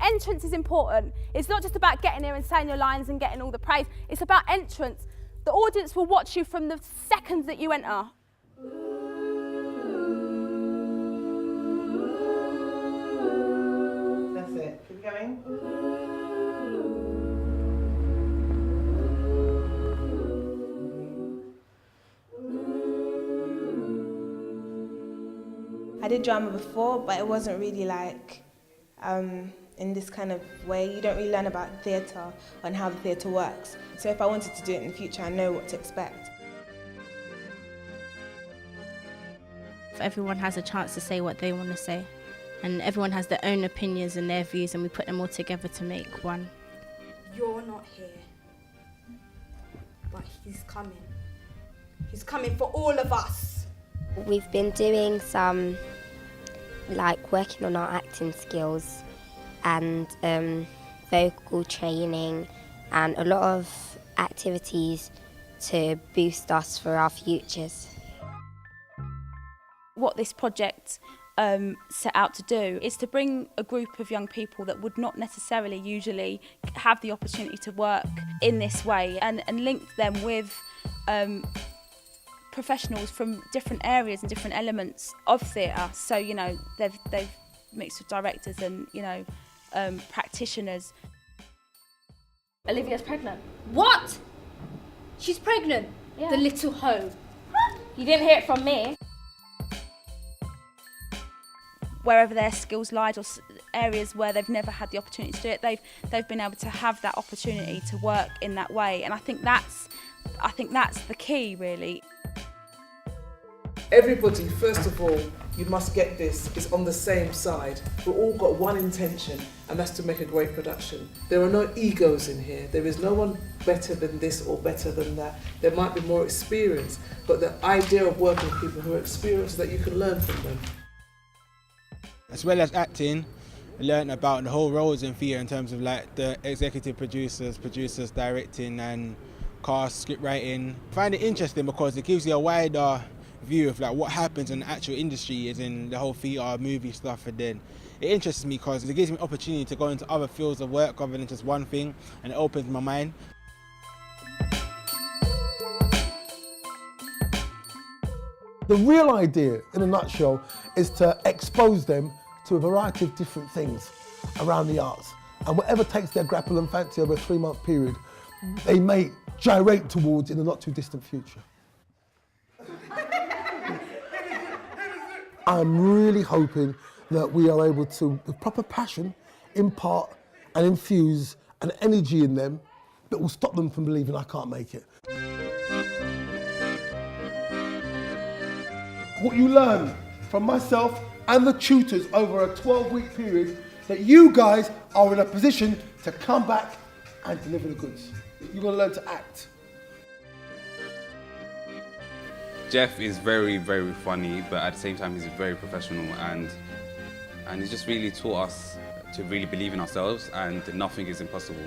entrance is important. It's not just about getting here and saying your lines and getting all the praise. It's about entrance. The audience will watch you from the seconds that you enter. That's it. Keep going. I did drama before, but it wasn't really like in this kind of way. You don't really learn about theatre and how the theatre works. So if I wanted to do it in the future, I know what to expect. Everyone has a chance to say what they want to say, and everyone has their own opinions and their views, and we put them all together to make one. You're not here, but he's coming. He's coming for all of us. We've been doing some, working on our acting skills and vocal training and a lot of activities to boost us for our futures. What this project set out to do is to bring a group of young people that would not necessarily usually have the opportunity to work in this way and link them with professionals from different areas and different elements of theatre. So, you know, they've mixed with directors and, you know, practitioners. Olivia's pregnant. What? She's pregnant? Yeah. The little hoe. You didn't hear it from me. Wherever their skills lie or areas where they've never had the opportunity to do it, they've been able to have that opportunity to work in that way. And I think that's the key, really. Everybody, first of all, you must get this, is on the same side. We've all got one intention, and that's to make a great production. There are no egos in here. There is no one better than this or better than that. There might be more experience, but the idea of working with people who are experienced, that you can learn from them. As well as acting, I learned about the whole roles in theatre in terms of the executive producers, directing and cast, script writing. I find it interesting because it gives you a wider view of what happens in the actual industry, is in the whole theatre, movie stuff, and then it interests me because it gives me opportunity to go into other fields of work other than just one thing, and it opens my mind. The real idea, in a nutshell, is to expose them to a variety of different things around the arts. And whatever takes their grapple and fancy over a 3-month period, they may gyrate towards in the not too distant future. I'm really hoping that we are able to, with proper passion, impart and infuse an energy in them that will stop them from believing I can't make it. What you learn from myself and the tutors over a 12-week period, that you guys are in a position to come back and deliver the goods. You're going to learn to act. Geoff is very, very funny, but at the same time he's very professional, and he's just really taught us to really believe in ourselves, and nothing is impossible.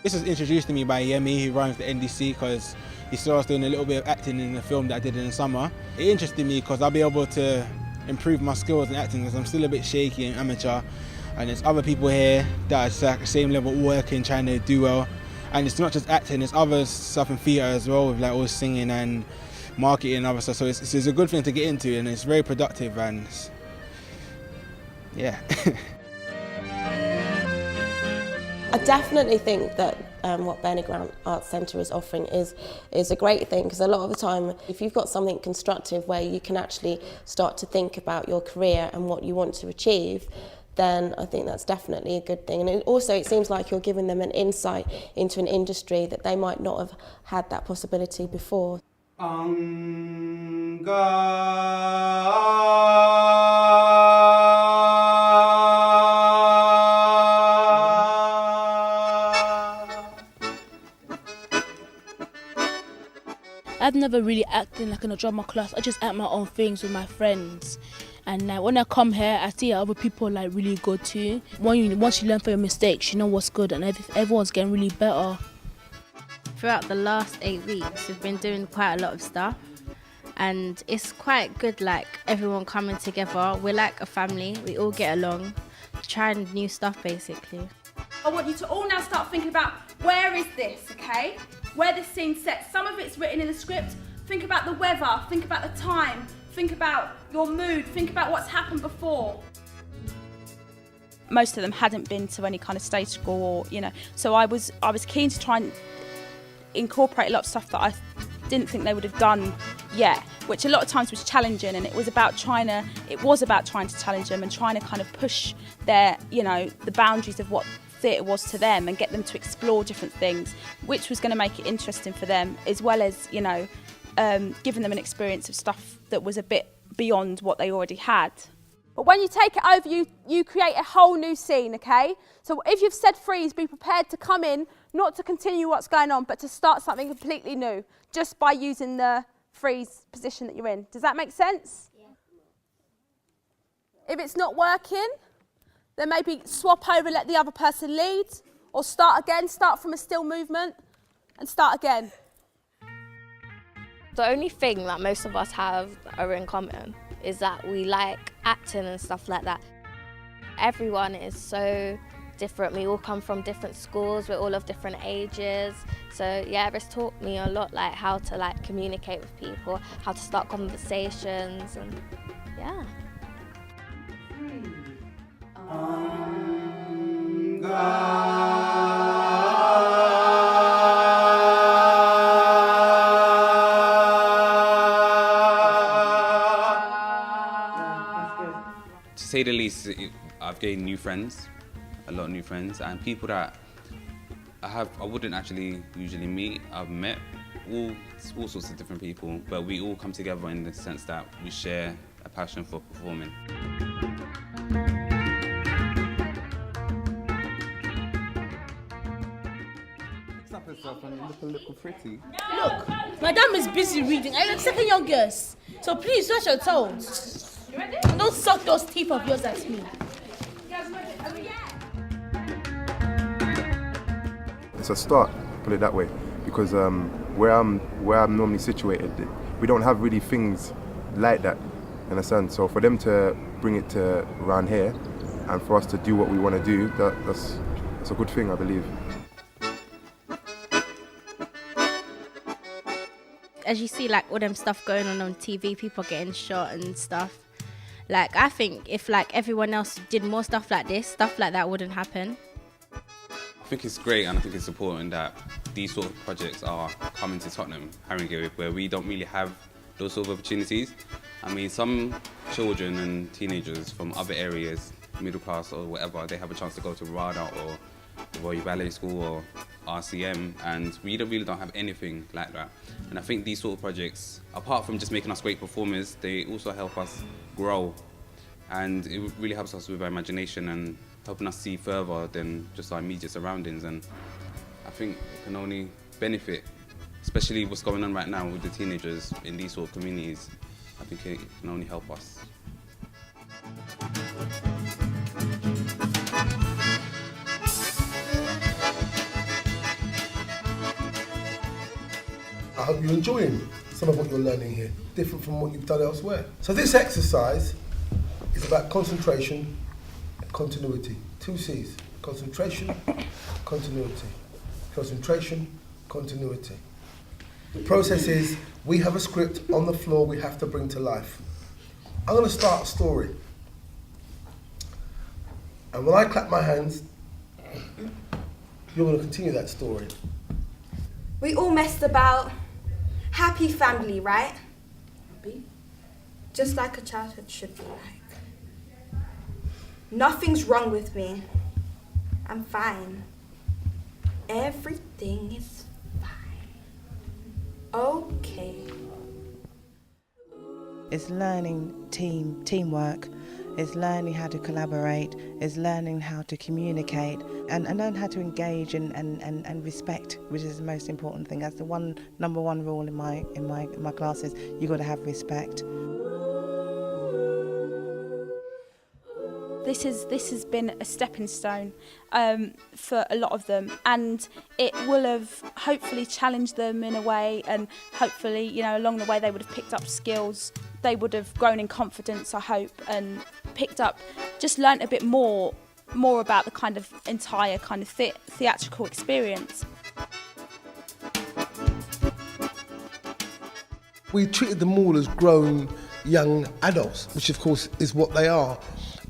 This was introduced to me by Yemi, who runs the NDC, because he saw us doing a little bit of acting in the film that I did in the summer. It interested me because I'll be able to improve my skills in acting, because I'm still a bit shaky and amateur, and there's other people here that are the same level working, trying to do well. And it's not just acting, there's other stuff in theatre as well, with all singing and marketing and other stuff. So it's a good thing to get into, and it's very productive, and yeah. I definitely think that what Birmingham Grant Arts Centre is offering is a great thing, because a lot of the time, if you've got something constructive where you can actually start to think about your career and what you want to achieve, then I think that's definitely a good thing. And it seems like you're giving them an insight into an industry that they might not have had that possibility before. I've never really acted in a drama class. I just act my own things with my friends. And when I come here, I see other people really good too. Once you learn from your mistakes, you know what's good, and everyone's getting really better. Throughout the last 8 weeks, we've been doing quite a lot of stuff, and it's quite good, everyone coming together. We're like a family, we all get along. trying new stuff basically. I want you to all now start thinking about, where is this, okay? Where this scene's set. Some of it's written in the script. Think about the weather, think about the time, think about your mood, think about what's happened before. Most of them hadn't been to any kind of stage school, or, you know, so I was keen to try and incorporate a lot of stuff that I didn't think they would have done yet, which a lot of times was challenging, and it was about trying to challenge them and trying to kind of push their, you know, the boundaries of what theatre was to them and get them to explore different things, which was going to make it interesting for them, as well as, you know, giving them an experience of stuff that was a bit beyond what they already had. But when you take it over, you create a whole new scene, okay? So if you've said freeze, be prepared to come in, not to continue what's going on, but to start something completely new, just by using the freeze position that you're in. Does that make sense? Yeah. If it's not working, then maybe swap over, let the other person lead, or start again, start from a still movement, and start again. The only thing that most of us are in common is that we like acting and stuff like that. Everyone is so different. We all come from different schools. We're all of different ages. So yeah, it's taught me a lot, like how to like communicate with people, how to start conversations, and yeah. To say the least, I've gained new friends, a lot of new friends, and people that I wouldn't actually usually meet. I've met all sorts of different people, but we all come together in the sense that we share a passion for performing. Look pretty. Look, Madam is busy reading. I'm second youngest. So please, watch your toes. And don't suck those teeth of yours at me. It's a start, put it that way, because where I'm normally situated, we don't have really things like that, you understand? So for them to bring it to around here, and for us to do what we want to do, that's a good thing, I believe. As you see, like all them stuff going on TV, people getting shot and stuff. Like, I think if like everyone else did more stuff like this, stuff like that wouldn't happen. I think it's great, and I think it's important that these sort of projects are coming to Tottenham, Haringey, where we don't really have those sort of opportunities. I mean, some children and teenagers from other areas, middle class or whatever, they have a chance to go to RADA or Royal Ballet School or RCM, and we really don't have anything like that. And I think these sort of projects, apart from just making us great performers, they also help us grow, and it really helps us with our imagination and helping us see further than just our immediate surroundings. And I think it can only benefit, especially what's going on right now with the teenagers in these sort of communities. I think it can only help us. I hope you're enjoying some of what you're learning here, different from what you've done elsewhere. So this exercise is about concentration and continuity. 2 C's, concentration, continuity. Concentration, continuity. The process is, we have a script on the floor we have to bring to life. I'm going to start a story. And when I clap my hands, you're going to continue that story. We all messed about. Happy family, right? Happy? Just like a childhood should be like. Nothing's wrong with me. I'm fine. Everything is fine. Okay. It's learning teamwork. It's learning how to collaborate. It's learning how to communicate and learn how to engage and respect, which is the most important thing. That's the number one rule in my classes. You got to have respect. This has been a stepping stone for a lot of them, and it will have hopefully challenged them in a way, and hopefully, you know, along the way they would have picked up skills. They would have grown in confidence, I hope, and picked up, just learnt a bit more more about the kind of entire kind of theatrical experience. We treated them all as grown young adults, which of course is what they are.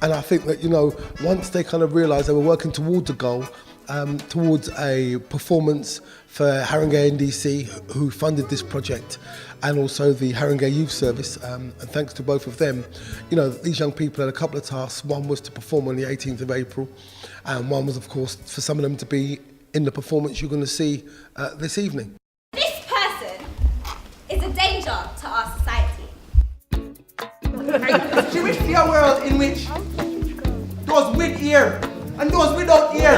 And I think that, you know, once they kind of realised they were working towards a goal, towards a performance for Haringey NDC, who funded this project, and also the Haringey Youth Service, and thanks to both of them, you know, these young people had a couple of tasks. One was to perform on the 18th of April, and one was, of course, for some of them to be in the performance you're going to see this evening. This person is a danger to our society. She wish to see a world in which those with ear and those without ear